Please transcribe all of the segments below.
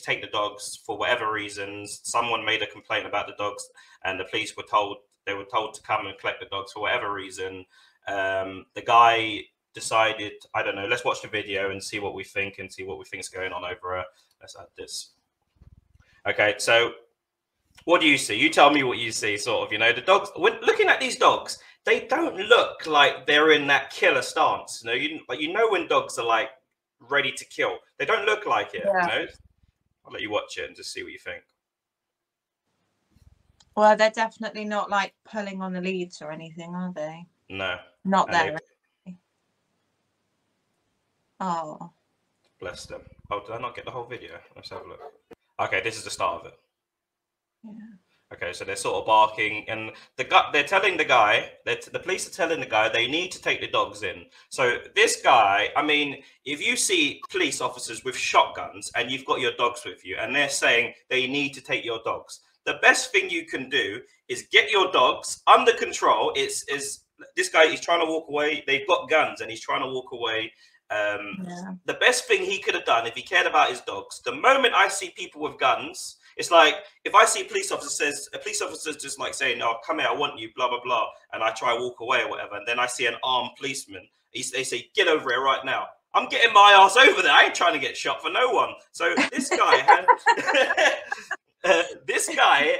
take the dogs for whatever reasons. Someone made a complaint about the dogs, and the police were told to come and collect the dogs for whatever reason. The guy decided, I don't know, let's watch the video and see what we think and see what we think is going on over. Let's add this. Okay, so what do you see? You tell me what you see, sort of. You know, the dogs, when looking at these dogs, they don't look like they're in that killer stance. You know when dogs are like ready to kill. They don't look like it. Yeah. You know, I'll let you watch it and just see what you think. Well, they're definitely not like pulling on the leads or anything, are they? No, not there. Oh, bless them. Oh, did I not get the whole video? Let's have a look. Okay, this is the start of it. yeah. Okay, so they're sort of barking, and they're telling the guy, the police are telling the guy they need to take the dogs in. So this guy, I mean, if you see police officers with shotguns and you've got your dogs with you, and they're saying they need to take your dogs, the best thing you can do is get your dogs under control. Is this guy? He's trying to walk away. They've got guns, and he's trying to walk away. The best thing he could have done if he cared about his dogs. The moment I see people with guns, it's like if I see a police officer's just like saying, "Oh, come here, I want you," blah blah blah, and I try to walk away or whatever, and then I see an armed policeman. They say, "Get over here right now." I'm getting my ass over there. I ain't trying to get shot for no one. So this guy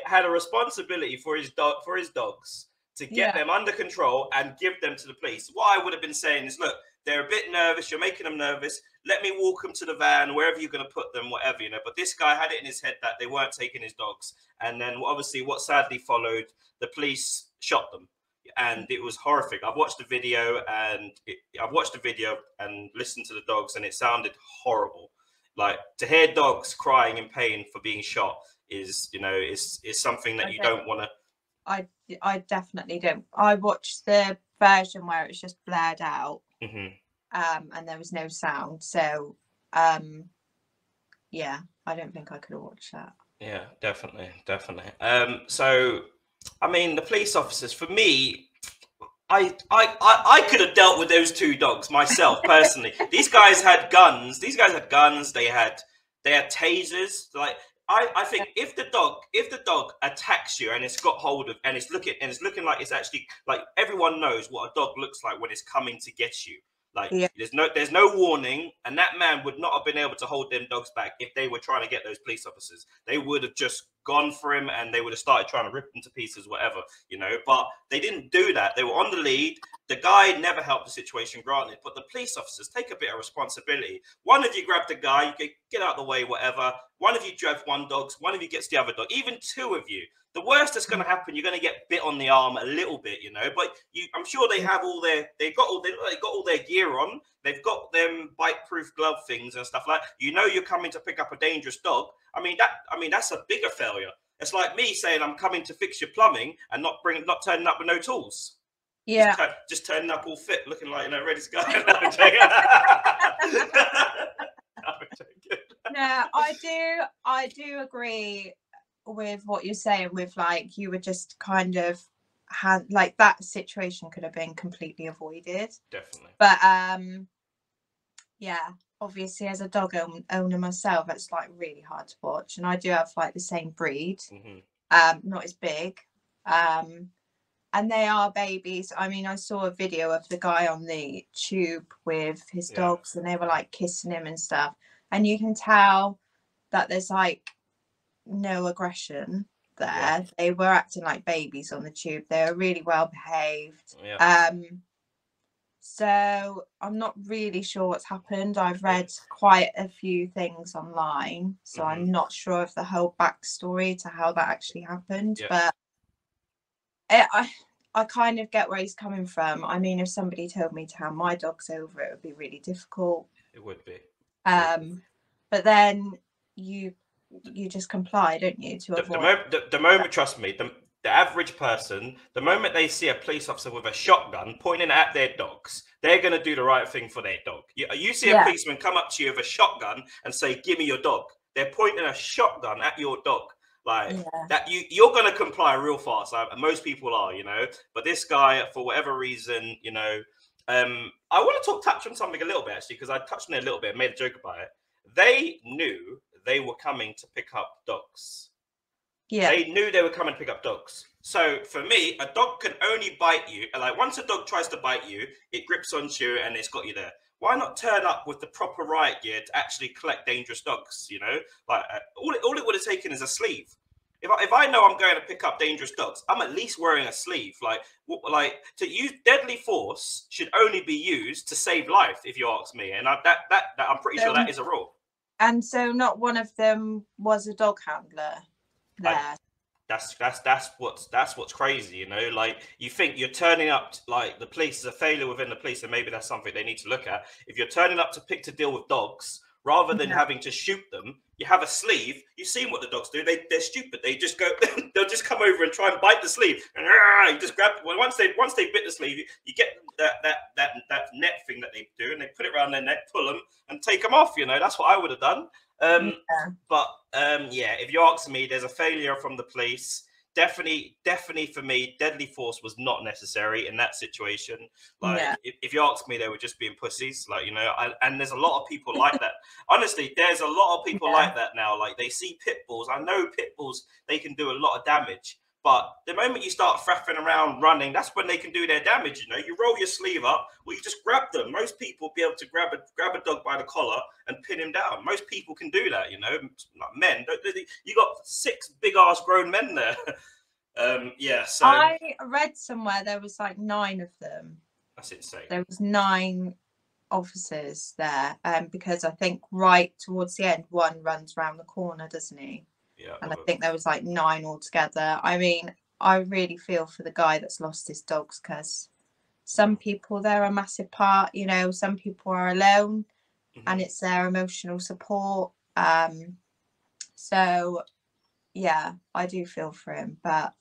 had a responsibility for his dogs to get them under control and give them to the police. What I would have been saying is, look, they're a bit nervous. You're making them nervous. Let me walk them to the van, wherever you're going to put them, whatever, you know. But this guy had it in his head that they weren't taking his dogs. And then obviously what sadly followed, the police shot them. And it was horrific. I've watched the video and listened to the dogs, and it sounded horrible. Like, to hear dogs crying in pain for being shot is, you know, is something that you don't want to. I definitely don't. I watched the version where it was just blared out. And there was no sound. So, yeah, I don't think I could have watched that. Yeah, definitely. So, I mean, the police officers, for me, I could have dealt with those two dogs myself personally. These guys had guns. They had tasers. Like, I think if the dog attacks you and it's got hold of and it's looking like it's actually, like, everyone knows what a dog looks like when it's coming to get you. Like, there's no warning, and that man would not have been able to hold them dogs back if they were trying to get those police officers. They would have just gone for him, and they would have started trying to rip him to pieces, whatever, you know. But they didn't do that. They were on the lead. The guy never helped the situation, granted, but the police officers take a bit of responsibility. One of you grabbed the guy, you get out of the way, whatever. One of you drove one dog, one of you gets the other dog. Even two of you. The worst that's going to happen, you're going to get bit on the arm a little bit, you know. But I'm sure they have they've got all their gear on. They've got them bite-proof glove things and stuff like that. You know, you're coming to pick up a dangerous dog. I mean, that's a bigger failure. It's like me saying I'm coming to fix your plumbing and not turning up with no tools. Yeah, just turning up all fit, looking like, you know, ready to go. No, I do agree with what you're saying, with, like, you were just kind of like, that situation could have been completely avoided. Definitely. But yeah, obviously as a dog owner myself, it's like really hard to watch. And I do have like the same breed, not as big, and they are babies. I mean, I saw a video of the guy on the tube with his dogs, and they were like kissing him and stuff, and you can tell that there's like no aggression there. They were acting like babies on the tube. They were really well behaved. So I'm not really sure what's happened. I've read quite a few things online, so I'm not sure of the whole backstory to how that actually happened. But I kind of get where he's coming from. I mean, if somebody told me to hand my dogs over, it would be really difficult. It would be. But then you just comply, don't you? To avoid the moment, trust me, the average person, the moment they see a police officer with a shotgun pointing at their dogs, they're going to do the right thing for their dog. You see a policeman come up to you with a shotgun and say, "Give me your dog." They're pointing a shotgun at your dog. Like that, you're going to comply real fast. Like, most people are, you know. But this guy, for whatever reason, you know, I want to touch on something a little bit, actually, because I touched on it a little bit and made a joke about it. They knew they were coming to pick up dogs. Yeah. They knew they were coming to pick up dogs. So for me, a dog can only bite you. And like once a dog tries to bite you, it grips onto you and it's got you there. Why not turn up with the proper riot gear to actually collect dangerous dogs? You know, like all it would have taken is a sleeve. If I know I'm going to pick up dangerous dogs, I'm at least wearing a sleeve. Like to use deadly force should only be used to save life, if you ask me. And that I'm pretty sure that is a rule. And so, not one of them was a dog handler there. That's what's crazy, you know. Like you think you're turning up, like the police is a failure within the police, and maybe that's something they need to look at. If you're turning up to deal with dogs, rather than having to shoot them, you have a sleeve. You've seen what the dogs do. They're stupid. They just go. They'll just come over and try and bite the sleeve. And you just grab. Well, once they bit the sleeve, you get that net thing that they do, and they put it around their neck, pull them, and take them off. You know, that's what I would have done. But if you ask me, there's a failure from the police. Definitely for me, deadly force was not necessary in that situation. Like, if you ask me, they were just being pussies. Like, you know, and there's a lot of people like that. Honestly, there's a lot of people like that now. Like, they see pit bulls. I know pit bulls, they can do a lot of damage. But the moment you start faffing around running, that's when they can do their damage. You know, you roll your sleeve up, or you just grab them. Most people be able to grab a dog by the collar and pin him down. Most people can do that. You know, like men. You got 6 big ass grown men there. So I read somewhere there was like 9 of them. That's insane. There was 9 officers there, because I think right towards the end, one runs around the corner, doesn't he? Yeah, and I think there was like 9 altogether. I mean, I really feel for the guy that's lost his dogs, because some people, they're a massive part, you know. Some people are alone, and it's their emotional support. So yeah, I do feel for him, but